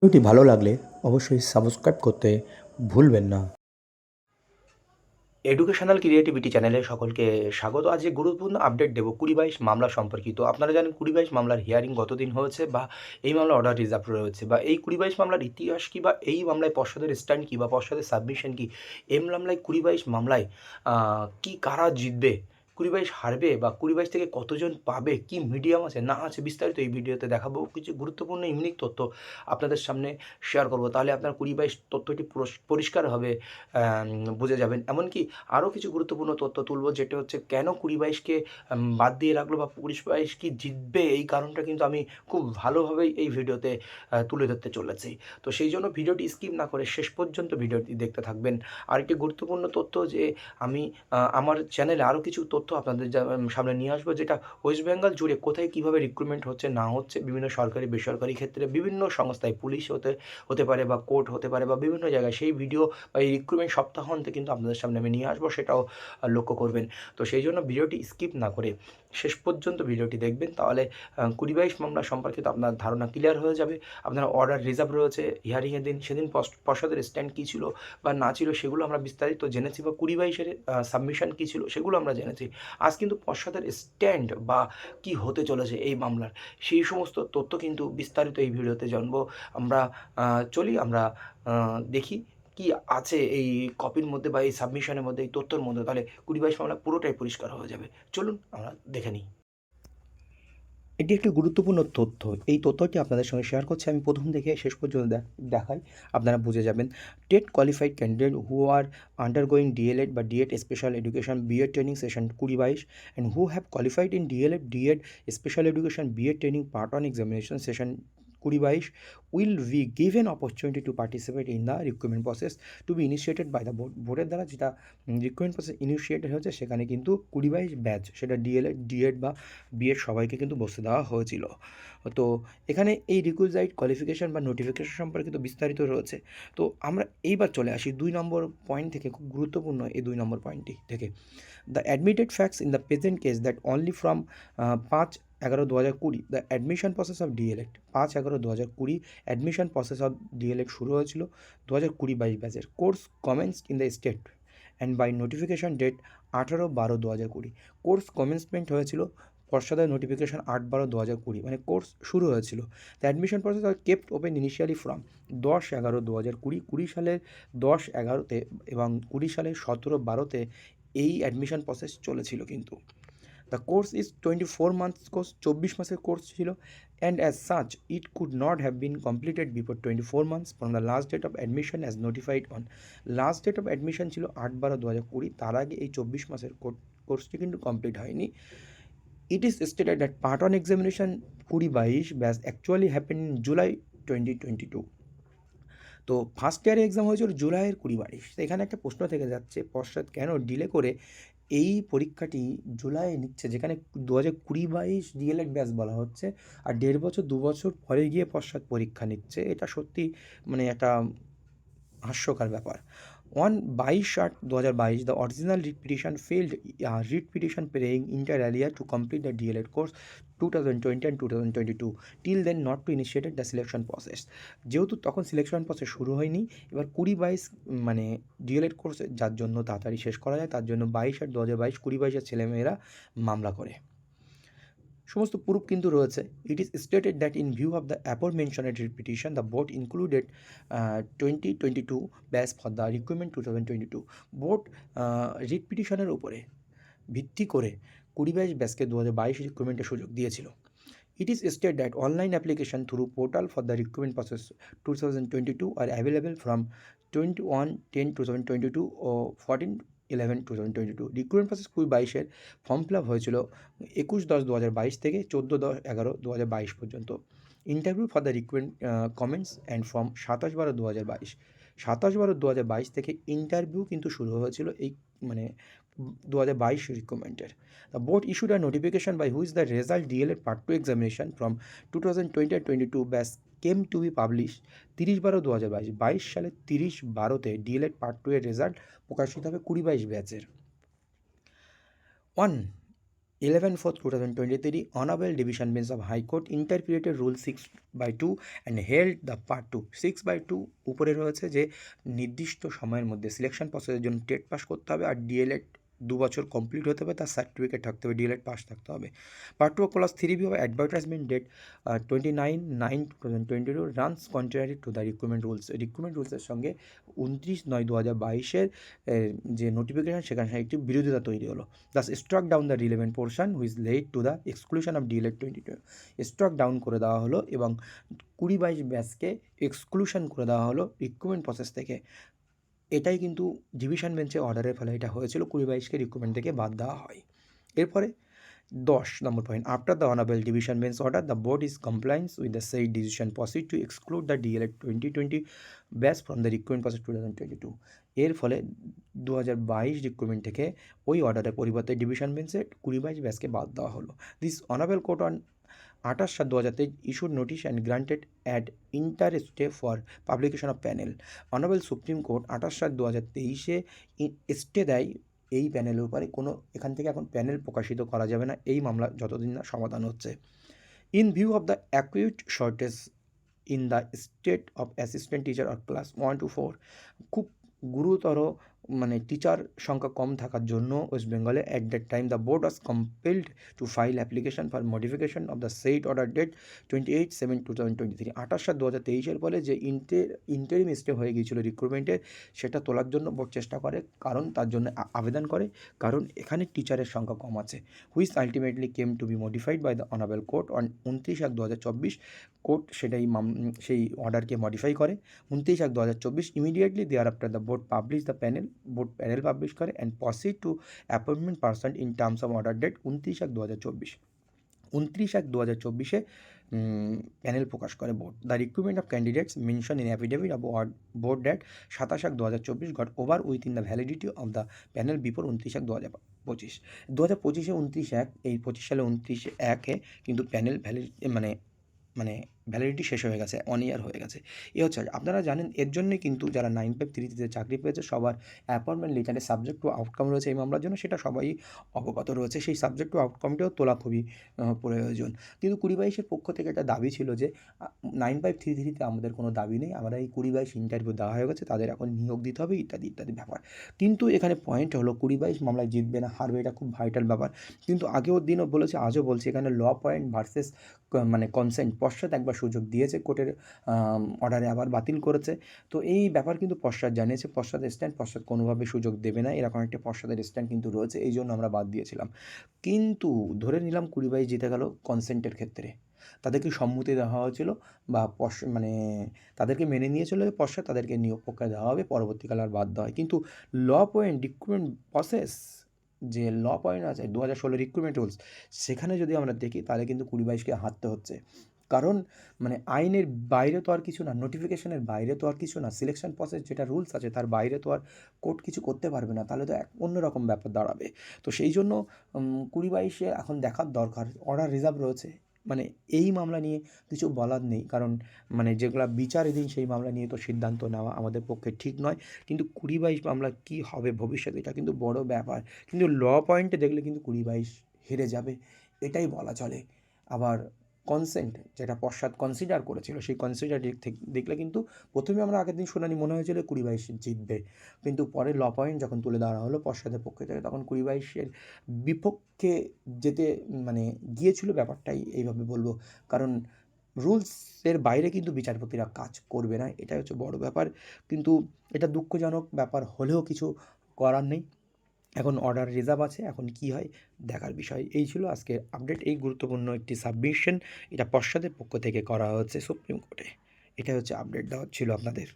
ভিডিওটি ভালো লাগলে অবশ্যই সাবস্ক্রাইব করতে ভুলবেন না। এডুকেশনাল ক্রিয়েটিভিটি চ্যানেলে সকলকে স্বাগত। আজকে গুরুত্বপূর্ণ আপডেট দেবো ২০-২২ মামলা সম্পর্কিত। আপনারা জানেন ২০-২২ মামলার হিয়ারিং গতদিন হয়েছে বা এই মামলার অর্ডার রিজার্ভ রয়েছে বা এই ২০-২২ মামলার ইতিহাস কী বা এই মামলায় পর্ষদের স্ট্যান্ড কী বা পর্ষদের সাবমিশন কী, এই মামলায় ২০-২২ মামলায় কী কারা জিতবে, ২০-২২ হারবে বা ২০-২২ থেকে কতজন পাবে, কী মিডিয়াম আছে না আছে বিস্তারিত এই ভিডিওতে দেখাবো। কিছু গুরুত্বপূর্ণ ইউনিক তথ্য আপনাদের সামনে শেয়ার করব, তাহলে আপনার ২০-২২ তথ্যটি পরিষ্কারভাবে বুঝে যাবেন। এমনকি আরও কিছু গুরুত্বপূর্ণ তথ্য তুলব, যেটা হচ্ছে কেন ২০-২২কে বাদ দিয়ে রাখলো বা ২০-২২ কি জিতবে, এই কারণটা কিন্তু আমি খুব ভালোভাবেই এই ভিডিওতে তুলে ধরতে চলেছি। তো সেই জন্য ভিডিওটি স্কিপ না করে শেষ পর্যন্ত ভিডিওটি দেখতে থাকবেন। আরেকটি গুরুত্বপূর্ণ তথ্য যে আমি আমার চ্যানেলে আরও কিছু তথ্য আপনাদের সামনে নিয়ে আসবো, যেটা ওয়েস্ট বেঙ্গল জুড়ে কোথায় কীভাবে রিক্রুটমেন্ট হচ্ছে না হচ্ছে, বিভিন্ন সরকারি বেসরকারি ক্ষেত্রে বিভিন্ন সংস্থায়, পুলিশ হতে পারে বা কোর্ট হতে পারে বা বিভিন্ন জায়গায়, সেই ভিডিও বা এই রিক্রুটমেন্ট সপ্তাহান্তে কিন্তু আপনাদের সামনে আমি নিয়ে আসবো, সেটাও লক্ষ্য করবেন। তো সেই জন্য ভিডিওটি স্কিপ না করে শেষ পর্যন্ত ভিডিওটি দেখবেন, তাহলে ২০-২২ মামলা সম্পর্কিত আপনার ধারণা ক্লিয়ার হয়ে যাবে। আপনার অর্ডার রিজার্ভ রয়েছে হিয়ারিংয়ের দিন, সেদিন পর্ষদের স্ট্যান্ড কী ছিল বা না ছিল সেগুলো আমরা বিস্তারিত জেনেছি, বা ২০-২২-এর সাবমিশন কী ছিল সেগুলো আমরা জেনেছি। আজ কিন্তু পর্ষদের স্ট্যান্ড বা কী হতে চলেছে এই মামলার, সেই সমস্ত তথ্য কিন্তু বিস্তারিত এই ভিডিওতে জানবো আমরা। চলি আমরা দেখি কি আছে এই কপির মধ্যে বা এই সাবমিশনের মধ্যে, এই তথ্যের মধ্যে, তাহলে ২০-২২ মামলা পুরোটাই পরিষ্কার হয়ে যাবে। চলুন আমরা দেখে নিই। এটি একটি গুরুত্বপূর্ণ তথ্য। এই তথ্যটি আপনাদের সঙ্গে শেয়ার করছি আমি প্রথম থেকে শেষ পর্যন্ত দেখাই, আপনারা বুঝে যাবেন। TET qualified candidate who are undergoing DElEd বা DEd special education BEd training session ২০-২২ and who have qualified in DElEd DEd special education BEd training part one examination session ২০-২২ will be given opportunity to participate in the recruitment process to be initiated by the board. বোর্ডের দ্বারা যেটা recruitment process initiated হয়েছে, সেখানে কিন্তু ২০-২২ batch, সেটা D.El.Ed DEd বা B Ed সবাইকে কিন্তু বসতে দেওয়া হয়েছিল। তো এখানে এই রিকুইজাইট কোয়ালিফিকেশান বা নোটিফিকেশন সম্পর্কিত বিস্তারিত রয়েছে। তো আমরা এইবার চলে আসি ২ নম্বর পয়েন্ট থেকে, খুব গুরুত্বপূর্ণ এই ২ নম্বর পয়েন্টটি থেকে। The admitted facts in the present case that only from ৫/১১/২০২০ the admission process of DElEd, ৫/১১/২০২০ অ্যাডমিশন প্রসেস অফ ডিএলএড শুরু হয়েছিল ২০২০-২২ ব্যাচের। Course commenced in the state and by notification date ১৮/১২/২০২০। কোর্স কমেন্সমেন্ট হয়েছিল, পর্ষদের নোটিফিকেশন ৮/১২/২০২০, মানে কোর্স শুরু হয়েছিল। The admission process are kept open initially from ১০/১১/২০২০, ২০ সালের ১০/১১-তে এবং ২০ সালের ১৭/১২-তে এই অ্যাডমিশন প্রসেস চলেছিল কিন্তু। The course is 24 months course, ২৪ মাসের কোর্স ছিল, and as such it could not have been completed before 24 months from the last date of admission as notified on. Last date of admission ছিল ৮/১২/২০২০, তার আগে এই ২৪ মাসের কোর্সটি কিন্তু কমপ্লিট হয়নি। It is stated that part 1 examination ২০-২২ batch actually happened in July 2022. তো ফার্স্ট ইয়ারের এক্সাম হয়েছিল জুলাইয়ের ২০-২২। তো এখানে একটা প্রশ্ন থেকে যাচ্ছে, পর্ষদ কেন ডিলে করে এই পরীক্ষাটি জুলাইয়ে নিচ্ছে, যেখানে ২০২০-২২ ডিএলএড ব্যাচ বলা হচ্ছে, আর ১.৫ বছর ২ বছর পরে গিয়ে পর্ষদ পরীক্ষা নিচ্ছে। এটা সত্যি মানে একটা হাস্যকর ব্যাপার। On 22/8/2022, the original writ petition failed. Writ petition praying inter alia to complete the DLED course 2020 and 2022. Till then not to initiated the selection process. যেহেতু তখন সিলেকশন প্রসেস শুরু হয়নি, এবার ২০-২২ মানে ডিএলএড কোর্স যার জন্য তাড়াতাড়ি শেষ করা যায়, তার জন্য 22/8/2022 ২০-২২-এর ছেলেমেয়েরা মামলা করে। সমস্ত প্রুফ কিন্তু রয়েছে। It is stated that in view of the অ্যাপর মেনশনের writ petition the board included 2022 batch for the recruitment 2022। Board writ পিটিশনের উপরে ভিত্তি করে ২০-২২ ব্যাচকে 2022 রিক্রুটমেন্টের সুযোগ দিয়েছিল। It is stated that online application through portal for the recruitment process 2022 are available from 21/10/2022 or 14/11/2022। Recruitment process ২০-২২-এর form fill up হয়েছিল ২১/১০/২০২২ থেকে ১৪/১০/১১/২০২২ পর্যন্ত। Interview for the recruitment comments and form ২৭/১২/২০২২। ২৭/১২/২০২২ থেকে ইন্টারভিউ কিন্তু শুরু হয়েছিল এই মানে 2022 রিক্রুটমেন্টের। The board issued a notification by which the result DLED Part 2 examination from 2020-22 batch came to be published ৩০/১২/২০২২। ২২ সালের ৩০/১২-তে ডিএলএড পার্ট 2 এর রেজাল্ট প্রকাশিত হবে ২০-২২ ব্যাচের। 1. 11/4/2023 honorable division bench of high court interpreted rule 6/2 and held the part 2 6/2 উপরে রয়েছে যে নির্দিষ্ট সময়ের মধ্যে সিলেকশন প্রসেসের জন্য টেট পাস করতে হবে আর ডিএলএড 2 বছর কমপ্লিট হতে হবে, তার সার্টিফিকেট থাকতে হবে, ডিএলএড পাস থাকতে হবে। Part 2 class 3 of advertisement date 29/9/2022 runs contrary to the recruitment রুলসের সঙ্গে 29/9/2022 যে নোটিফিকেশন সেখানে একটি বিরোধিতা তৈরি হলো। Thus struck down the relevant portion which led to the exclusion of DElEd 22 struck down করে দেওয়া হলো এবং 20-22 ব্যাচকে এক্সক্লুশন করে দেওয়া হলো রিক্রুটমেন্ট প্রসেস থেকে। এটাই কিন্তু ডিভিশন বেঞ্চে অর্ডারের ফলে এটা হয়েছিল, 20-22কে রিক্রুটমেন্ট থেকে বাদ দেওয়া হয়। এরপরে 10 number point, after the honourable division bench order the board is compliance with the সেই decision proceed to exclude the DElEd 2020 batch from the recruitment process 2022। এর ফলে 2022 রিক্রুটমেন্ট থেকে ওই অর্ডারের পরিবর্তে ডিভিশন বেঞ্চে 20-22 ব্যাচকে বাদ দেওয়া হলো। This honourable court on 28/7/2023 issued notice and granted ad intereste for publication of panel. Honourable supreme court 28/7/2023 stay দেয় এই প্যানেলের উপরে, কোনো এখান থেকে এখন প্যানেল প্রকাশিত করা যাবে না এই মামলা যতদিন না সমাধান হচ্ছে। In view of the acute shortage in the state of assistant teacher or class 1 to 4, খুব গুরুতর মানে টিচার সংখ্যা কম থাকার জন্য ওয়েস্ট বেঙ্গলে at that time the board was compelled to file application for modification of the said order date 28/7/2023 28/7/2023 ফলে যে interim stay হয়ে গিয়েছিল রিক্রুটমেন্টের সেটা তোলার জন্য বোর্ড চেষ্টা করে, কারণ তার জন্য আবেদন করে, কারণ এখানে টিচারের সংখ্যা কম আছে, which ultimately came to be modified by the honourable court on 29/1/2024। Court সেটাই সেই অর্ডারকে মডিফাই করে 29/1/2024। Immediately thereafter the board publish the board panel publish করে and proceed to appointment person in terms of order date 29/1/2024। 29/1/2024 panel প্রকাশ করে board. The recruitment of candidates mention in affidavit of board date 27/1/2024 got over within the validity of the panel before 29/1/2025। 2025-এ 29/1, এই 25 সালে 29/1-এ কিন্তু panel validity শেষ হয়ে গেছে, 1 ইয়ার হয়ে গেছে। এ হচ্ছে আপনারা জানেন এর জন্যই কিন্তু যারা 9/5/3 চাকরি পেয়েছে সবার অ্যাপয়েন্টমেন্ট লেটারে সাবজেক্ট টু আউটকাম রয়েছে এই মামলার জন্য, সেটা সবাই অবগত রয়েছে। সেই সাবজেক্ট টু আউটকামটাও তোলা খুবই প্রয়োজন। কিন্তু 20-22-এর পক্ষ থেকে একটা দাবি ছিল যে 9/5/3 আমাদের কোনো দাবি নেই, আমরা এই 20-22 ইন্টারভিউ দেওয়া হয়ে গেছে, তাদের এখন নিয়োগ দিতে হবে ইত্যাদি ইত্যাদি ব্যাপার। কিন্তু এখানে পয়েন্ট হলো 20-22 মামলায় জিতবে না হারবে, এটা খুব ভাইটাল ব্যাপার। কিন্তু আগেও দিনও বলেছে, আজও বলছে, এখানে ল পয়েন্ট ভার্সেস কনসেন্ট পশ্চাৎ একবার সুযোগ দিয়েছে কোর্টের অর্ডারে আবার বাতিল করেছে। তো এই ব্যাপার কিন্তু পশ্চাৎ জানিয়েছে, পশ্চাৎ কোনোভাবে সুযোগ দেবে না, এরকম একটা পশ্চাতের স্ট্যান্ড কিন্তু রয়েছে, এই জন্য আমরা বাদ দিয়েছিলাম। কিন্তু ধরে নিলাম 20-22 জিতে গেল কনসেন্টের ক্ষেত্রে, তাদেরকে সম্মতি দেওয়া হয়েছিল বা তাদেরকে মেনে নিয়েছিল যে পশ্চাৎ তাদেরকে নিয়োগ প্রক্রিয়া দেওয়া হবে, পরবর্তীকালে আর বাদ দেওয়া হয়। কিন্তু ল পয়েন্ট রিক্রুটমেন্ট প্রসেস যে ল পয়েন্ট আছে 2016 রিক্রুটমেন্ট রুলস, সেখানে যদি আমরা দেখি তাহলে কিন্তু 20-22-কে হারতে হচ্ছে। কারণ আইনের বাইরে তো আর কিছু না, নোটিফিকেশনের বাইরে তো আর কিছু না, সিলেকশন প্রসেস যেটা রুলস আছে তার বাইরে তো আর কোর্ট কিছু করতে পারবে না, তাহলে তো অন্যরকম ব্যাপার দাঁড়াবে। তো সেই জন্য 20-22-এ এখন দেখার দরকার, অর্ডার রিজার্ভ রয়েছে, এই মামলা নিয়ে কিছু বলার নেই, কারণ যেগুলো বিচারাধীন সেই মামলা নিয়ে তো সিদ্ধান্ত নেওয়া আমাদের পক্ষে ঠিক নয়। কিন্তু 20-22 মামলা কী হবে ভবিষ্যতে, এটা কিন্তু বড় ব্যাপার। কিন্তু ল পয়েন্টে দেখলে কিন্তু 20-22 হেরে যাবে, এটাই বলা চলে। আবার কনসেন্ট যেটা পশ্চাৎ কনসিডার করেছিল, সেই কনসিডার দেখলে কিন্তু প্রথমে আমরা আগের দিন শুনানি মনে হয়েছিল 20-22 জিতবে, কিন্তু পরে ল পয়েন্ট যখন তুলে দেওয়া হলো পশ্চাতের পক্ষে থেকে, তখন 20-22-এর বিপক্ষে যেতে গিয়েছিল, ব্যাপারটাই এইভাবে বলবো। কারণ রুলসের বাইরে কিন্তু বিচারপতিরা কাজ করবে না, এটাই হচ্ছে বড় ব্যাপার। কিন্তু এটা দুঃখজনক ব্যাপার হলেও কিছু করার নেই, এখন অর্ডার রিজার্ভ আছে, এখন কি হয় দেখার বিষয়। এই ছিল আজকের আপডেট, এই গুরুত্বপূর্ণ একটি সাবমিশন, এটা পশ্চাতের পক্ষ থেকে করা হচ্ছে সুপ্রিম কোর্টে। এটাই হচ্ছে আপডেট দেওয়া ছিল আপনাদের।